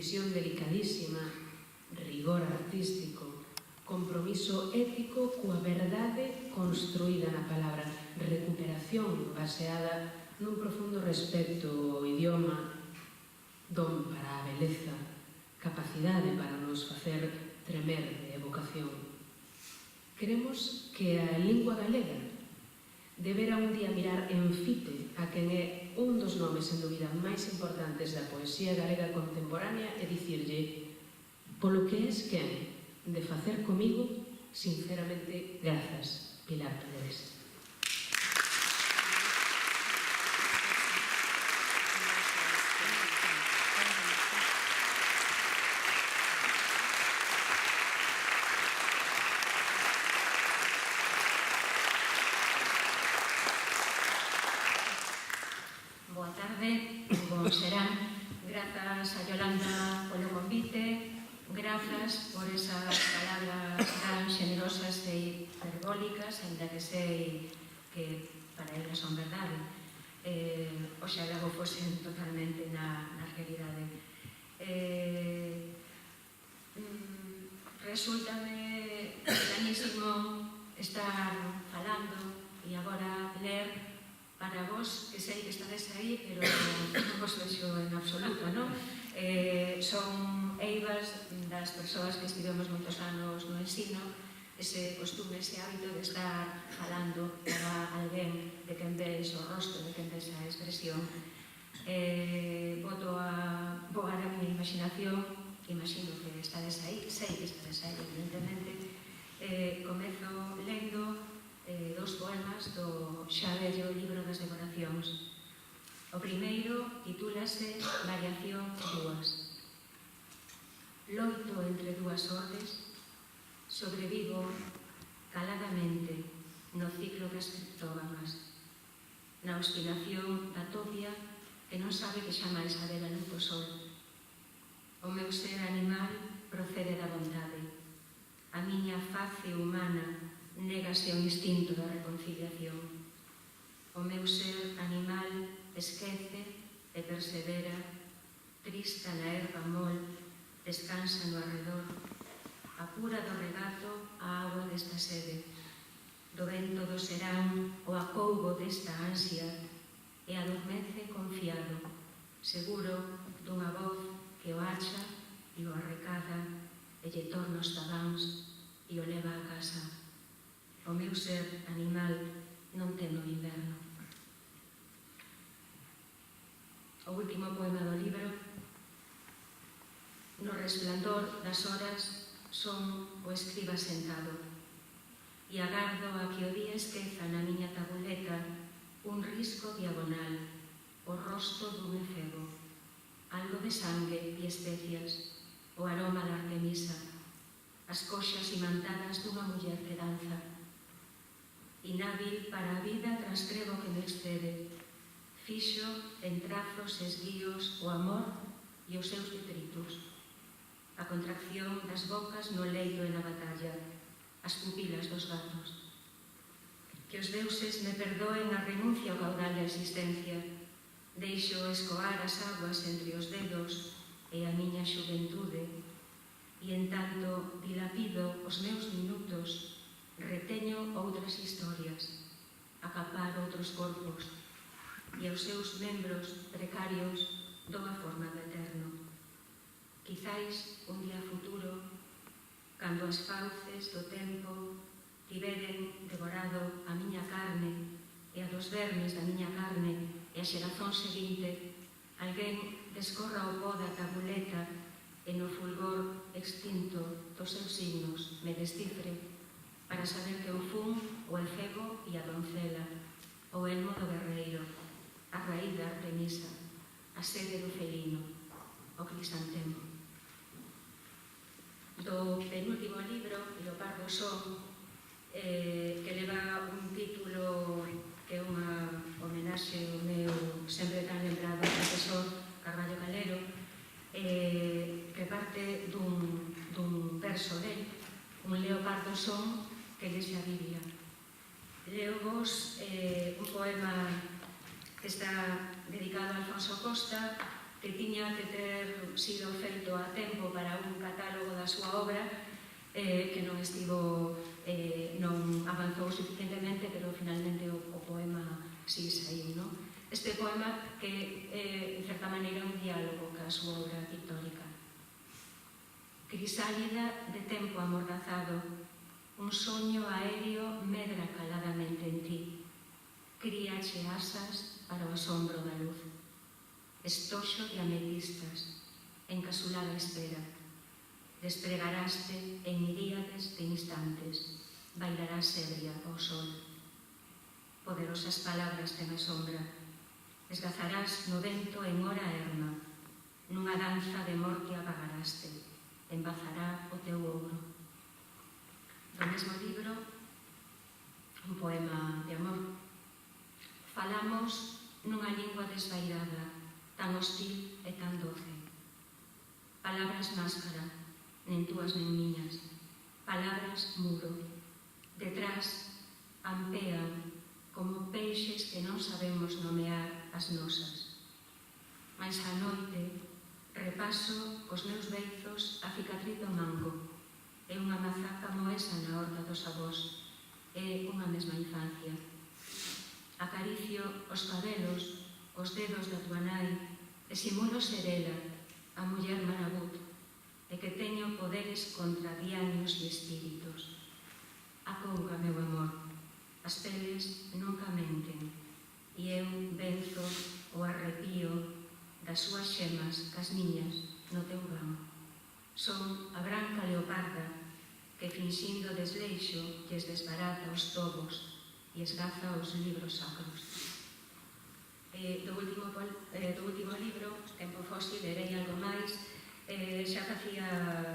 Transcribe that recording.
precisión delicadísima, rigor artístico, compromiso ético coa verdade construída na palabra, recuperación baseada nun profundo respecto ao idioma, don para a beleza, capacidade para nos facer tremer de evocación. Queremos que a lingua galega debera un día mirar en fite a quen é un dos nomes, sen dúbida, máis importantes da poesía galega contemporánea e dicirlle, polo que és quen de facer comigo, sinceramente, grazas, Pilar Paredes. Boa tarde, bon serán. Grazas a Yolanda polo convite, grazas por esas palabras tan generosas e hiperbólicas, ainda que sei que para elas son verdade. Oxalá o fosen totalmente na realidade. Resultame extrañísimo estar falando e agora ler para vos, que sei que estades aí, pero non vos vexo en absoluto, non? Son eivas das persoas que estivemos moitos anos no ensino, ese costume, ese hábito de estar falando para alguén de quen ves o rostro, de quen ves a expresión. Voto a voar a miña imaginación, imagino que estades aí, sei que estades aí, evidentemente. Comezo lendo dos poemas do xa vello libro das decoracións. O primeiro titúlase Variación 2. Loito entre dúas ordes, sobrevivo caladamente no ciclo das criptógamas, na obstinación da topia que non sabe que xa máis a ver a luz do sol. O meu ser animal procede da vontade. A miña face humana négase ao instinto da reconciliación. O meu ser animal esquece e persevera, trista na erva mol, descansa no arredor, apura do regato a agua desta sede, do vento do serán o acougo desta ansia, e adormece confiado, seguro dunha voz que o acha e o arrecada e lle torna os tagáns e o leva a casa. O meu ser animal non ten o inverno. O último poema do libro. No resplandor das horas son o escriba sentado e agardo a que o día esqueza na miña tabuleta un risco diagonal, o rosto dun efebo, algo de sangue e especias, o aroma da artemisa, as coxas imantadas dunha muller que danza. Inhábil para a vida transcrevo que me excede, fixo en trazos esguíos o amor e os seus detritos, a contracción das bocas no leito e na batalla, as pupilas dos gatos. Que os deuses me perdoen a renuncia ao caudal da existencia, deixo escoar as aguas entre os dedos e a miña xuventude, e en tanto dilapido os meus minutos, reteño outras historias, acapar outros corpos, e aos seus membros precarios dou a forma do eterno. Quizais un día futuro, cando as fauces do tempo tiveren devorado a miña carne e a dos vermes da miña carne e a xerazón seguinte, alguén descorra o pó da tabuleta e no fulgor extinto dos seus signos me descifre para saber que eu fun o efebo e a doncela, o elmo do guerreiro, a raíz da premisa, a sede do felino, o crisantemo. Do penúltimo libro, Leopardo Son, que leva un título que é unha homenaxe ao meu sempre tan lembrado profesor Carballo Calero, que parte dun verso del, un leopardo son que lexe a Biblia. Leo vos un poema que está dedicado a Alfonso Costa, que tiña que ter sido feito moito a tempo para un catálogo da súa obra, que non avanzou suficientemente, pero finalmente o poema si saiu, non? Este poema que en certa maneira é un diálogo ca súa obra pictórica. Crisálida de tempo amordazado, un soño aéreo medra caladamente en ti, críache asas para o asombro da luz. Estoxo de ametistas, encasulada espera, despregaraste en miríades de instantes, bailarás ebria ao sol. Poderosas palabras ten a sombra, esgazarás no vento en hora erma, nunha danza de morte apagaraste, embazará o teu ouro. Do mesmo libro, un poema de amor. Falamos nunha lingua desvairada, tan hostil e tan doce. Palabras máscara, nen túas nen miñas. Palabras muro. Detrás ampean como peixes que non sabemos nomear as nosas. Mais a noite repaso cos meus beizos a cicatriz do mango. É unha mazaca moesa na horta dos avós. É unha mesma infancia. Acaricio os cabelos, os dedos da tua nai, e simulo ser ela, a muller marabut, e que teño poderes contra diaños e espíritos. Acouga, meu amor, as peles nunca menten, e eu venzo o arrepío das súas xemas cas miñas no teu ramo. Son a branca leoparda que, finxindo desleixo, lles desbarata os tobos e esgaza os libros sacros. Do último libro, Tempo Fósil, lerei algo máis. Xa facía